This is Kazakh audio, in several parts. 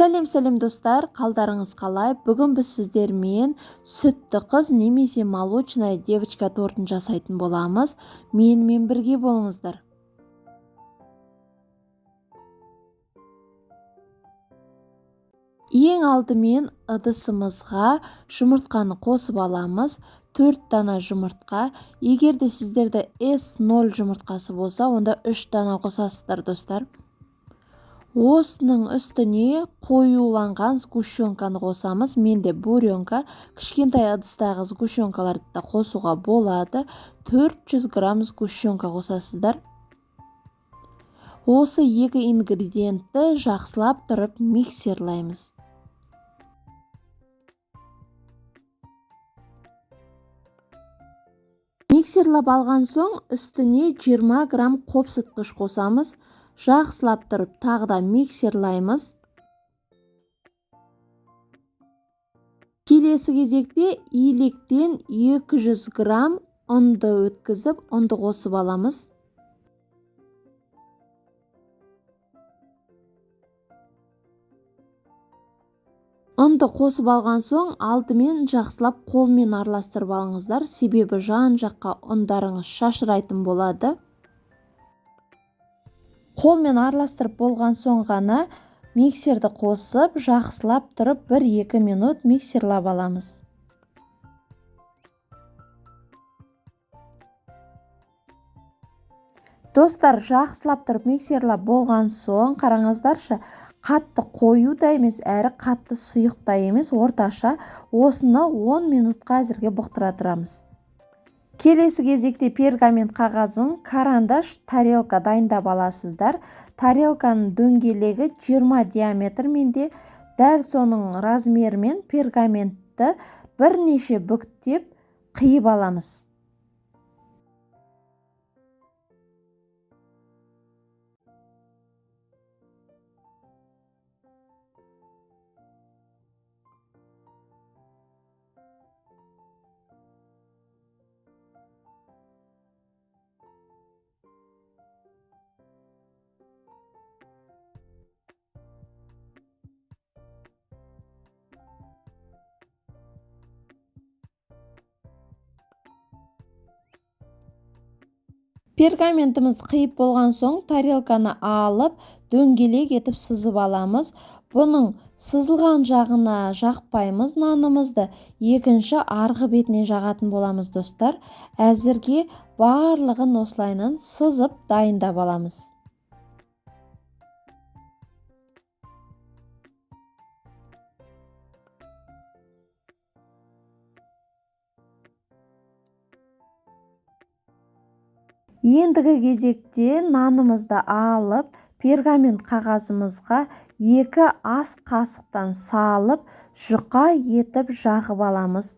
Сәлем достар, қалдарыңыз қалай? Бүгін біз сіздермен сүтті қыз немесе молочная девочка тортын жасайтын боламыз. Менімен бірге болыңыздар. Ең алдымен ыдысымызға жұмыртқаны қосып аламыз. 4 дана жұмыртқа. Егерде сіздерде S0 жұмыртқасы болса, онда 3 дана қосасыздар достар. Осының үстіне қоюланған сгущенканы қосамыз. Менде буренка, кішкентай ыдыстағы сгущенкаларды да қосуға болады. 400 грамм сгущенка қосасыздар. Осы екі ингредиентті жақсылап тұрып миксерлаймыз. Миксерлап алған соң үстіне 20 грамм қопсытқыш қосамыз. Жақсылап тұрып тағы да миксерлаймыз. Келесі кезекте илектен 200 грамм ұнды өткізіп, ұнды қосып аламыз. Ұнды қосып алған соң алдымен жақсылап қолмен араластырып алыңыздар, себебі жан жаққа ұндарыңыз шашырайтын болады. Қолмен араластырып болған соң ғана миксерді қосып, жақсылап тұрып 1-2 минут миксерлап аламыз. Достар, жақсылап тұрып миксерлап болған соң, қараңыздаршы, қатты қою да емес, әрі қатты сұйық та емес, орташа. Осыны 10 минутқа әзірге бұқтыра тұрамыз. Келесі кезекте пергамент қағазын, карандаш, тарелка дайындап аласыздар. Тарелканың дөңгелегі 20 диаметрменде, дәл соның размермен пергаментті бірнеше бүктеп қиып аламыз. Пергаментімізді қиып болған соң, тарелканы алып, дөңгелек етіп сызып аламыз. Бұның сызылған жағына жақпаймыз нанымызды, екінші арғы бетіне жағатын боламыз достар. Әзірге барлығын осылайынан сызып дайындап аламыз. Ендігі кезекте нанымызды алып, пергамент қағазымызға 2 ас қасықтан салып, жұқа етіп жағып аламыз.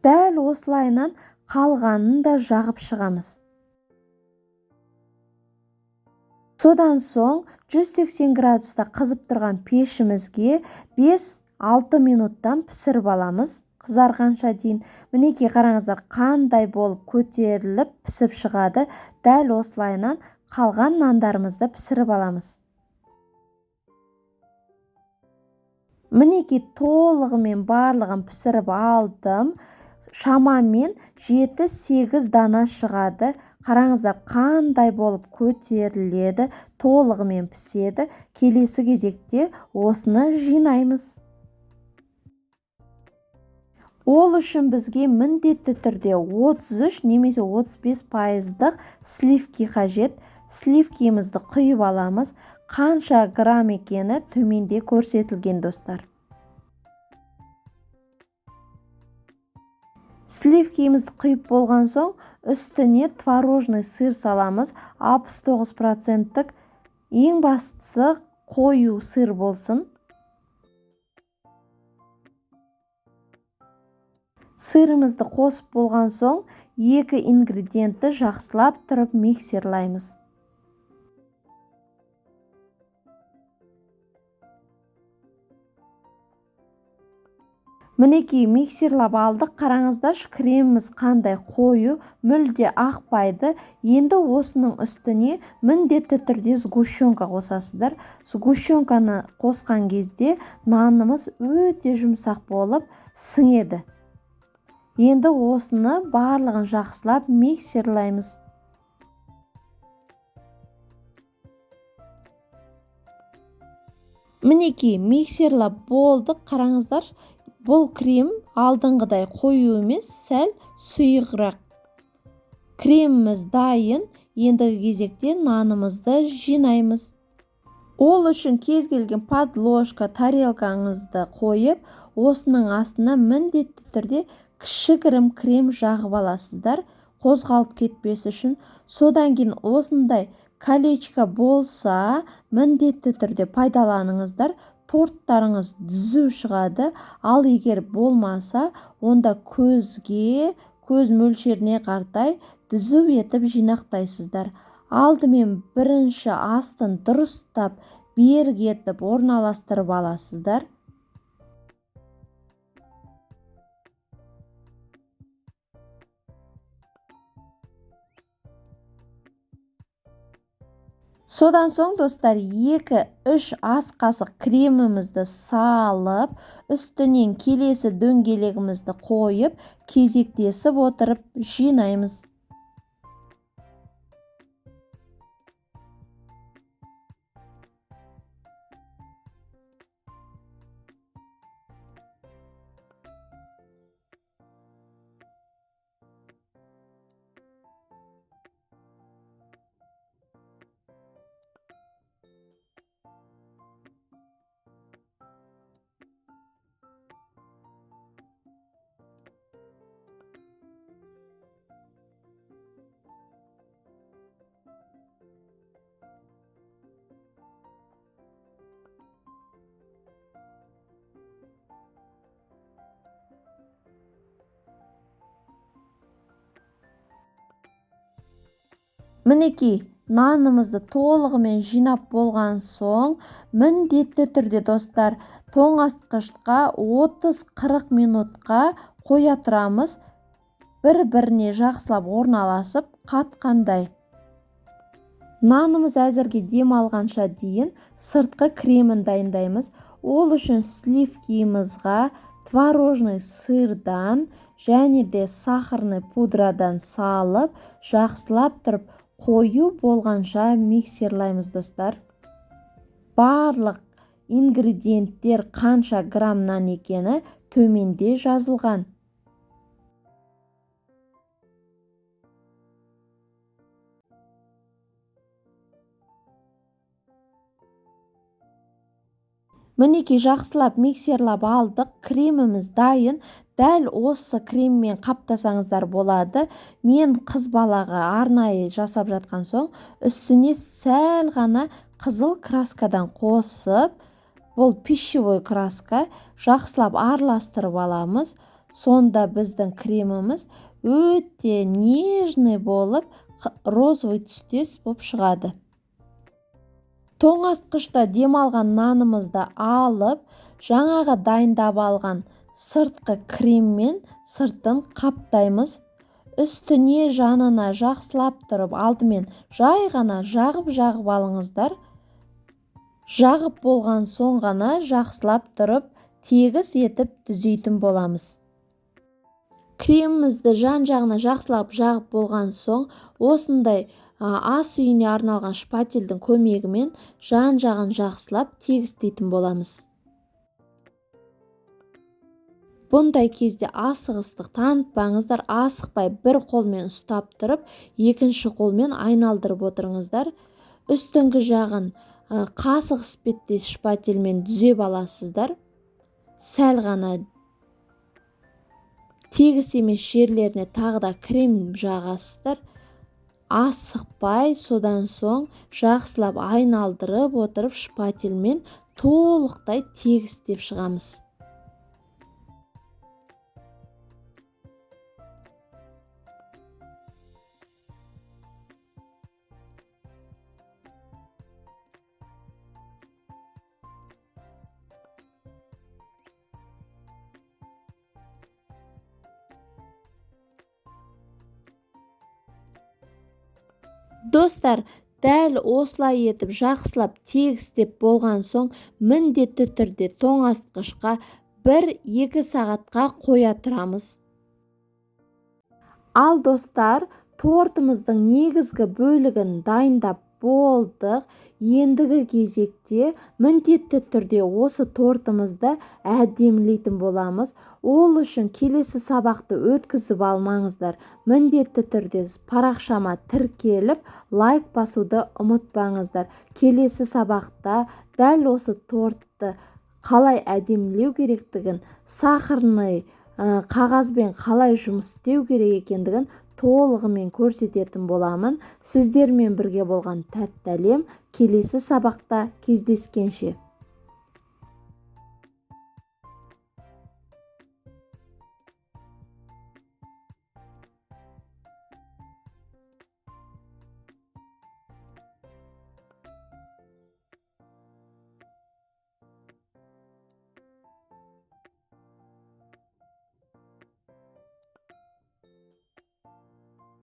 Дәл осылайынан қалғанын да жағып шығамыз. Содан соң 180 градуста қызып тұрған пешімізге 5-6 минуттан пісіріп аламыз. Қызарғанша дейін. Мінекей қараңыздар, қандай болып көтеріліп пісіп шығады. Дәл осылайынан қалған нандарымызды пісіріп аламыз. Мінекей толығымен барлығын пісіріп алдым. Шамамен 7-8 дана шығады. Қараңыздар, қандай болып көтеріледі, толығымен піседі. Келесі кезекте осыны жинаймыз. Ол үшін бізге міндетті түрде 33 немесе 35% сливки қажет. Сливкемізді құйып аламыз. Қанша грамм екені төменде көрсетілген достар. Сливкемізді құйып болған соң үстіне творожный сыр саламыз. 69%. Ең бастысы қою сыр болсын. Сырымызды қосып болған соң екі ингредиентті жақсылап тұрып миксерлаймыз. Мінекей миксерлап алдық. Қараңыздар, креміміз қандай қою, мүлде ақпайды. Енді осының үстіне міндетті түрде сгущенка қосасыздар. Сгущенканы қосқан кезде нанымыз өте жұмсақ болып сіңеді. Енді осыны барлығын жақсылап миксерлаймыз. Мінекей миксерлап болдық. Қараңыздар, бұл крем алдыңғыдай қою емес, сәл сұйығырақ. Креміміз дайын. Ендігі кезекте нанымызды жинаймыз. Ол үшін кез келген подложка, тарелкаңызды қойып, осының астына міндетті түрде кішігірім крем жағып аласыздар, қозғалып кетпес үшін. Содан кейін осындай колечко болса, міндетті түрде пайдаланыңыздар. Торттарыңыз түзу шығады. Ал егер болмаса, онда көз мөлшеріне қарай түзу етіп жинақтайсыздар. Алдымен бірінші астын дұрыстап берік етіп орналастырып аласыздар. Содан соң достар, 2-3 ас қасық кремімізді салып, үстінен келесі дөңгелегімізді қойып, кезектесіп отырып жинаймыз. Мінекей, нанымызды толығымен жинап болған соң, міндетті түрде достар, тоңазытқышқа 30-40 минутқа қоя тұрамыз. Бір-біріне жақсылап орналасып қатқандай. Нанымыз әзірге дем алғанша дейін сыртқы кремін дайындаймыз. Ол үшін сливкемізға творожный сырдан және де сахарный пудрадан салып, жақсылап тұрып қою болғанша миксерлаймыз достар. Барлық ингредиенттер қанша граммнан екені төменде жазылған. Мінекей жақсылап миксерлап алдық. Креміміз дайын. Дәл осы креммен қаптасаңыздар болады. Мен қыз балаға арнайы жасап жатқан соң, үстіне сәл ғана қызыл краскадан қосып, бұл пищевой краска, жақсылап араластырып аламыз. Сонда біздің креміміз өте нежный болып, розовый түстес болып шығады. Тоңазытқышта демалған нанымызды алып, жаңағы дайындап алған сыртқы креммен сыртын қаптаймыз. Үстіне жанына жақсылап тұрып, алдымен жай ғана жағып алыңыздар. Жағып болған соң ғана жақсылап тұрып, тегіс етіп түзейтін боламыз. Кремімізді жан-жағына жақсылап жағып болған соң, осындай ас үйіне арналған шпательдің көмегімен жан-жағын жақсылап тегістейтін боламыз. Бұндай кезде асығыстық танытпаңыздар. Асықпай бір қолмен ұстап тұрып, екінші қолмен айналдырып отырыңыздар. Үстіңгі жағын қасық іспеттес шпательмен түзеп аласыздар. Сәл ғана тегіс емес жерлеріне тағы да крем жағасыздар. Асықпай, содан соң жақсылап айналдырып отырып шпательмен толықтай тегістеп шығамыз. Достар, дәл осылай етіп жақсылап тегістеп болған соң міндетті түрде тоңазытқышқа 1-2 сағатқа қоя тұрамыз. Ал достар, тортымыздың негізгі бөлігін дайындап болдық. Ендігі кезекте міндетті түрде осы тортымызды әдемілейтін боламыз. Ол үшін келесі сабақты өткізіп алмаңыздар. Міндетті түрде парақшама тіркеліп, лайк басуды ұмытпаңыздар. Келесі сабақта дәл осы тортты қалай әдемілеу керектігін, сахарный қағазбен қалай жұмыс істеу керек екендігін толығымен көрсететін боламын. Сіздермен бірге болған тәтті әлем. Келесі сабақта кездескенше.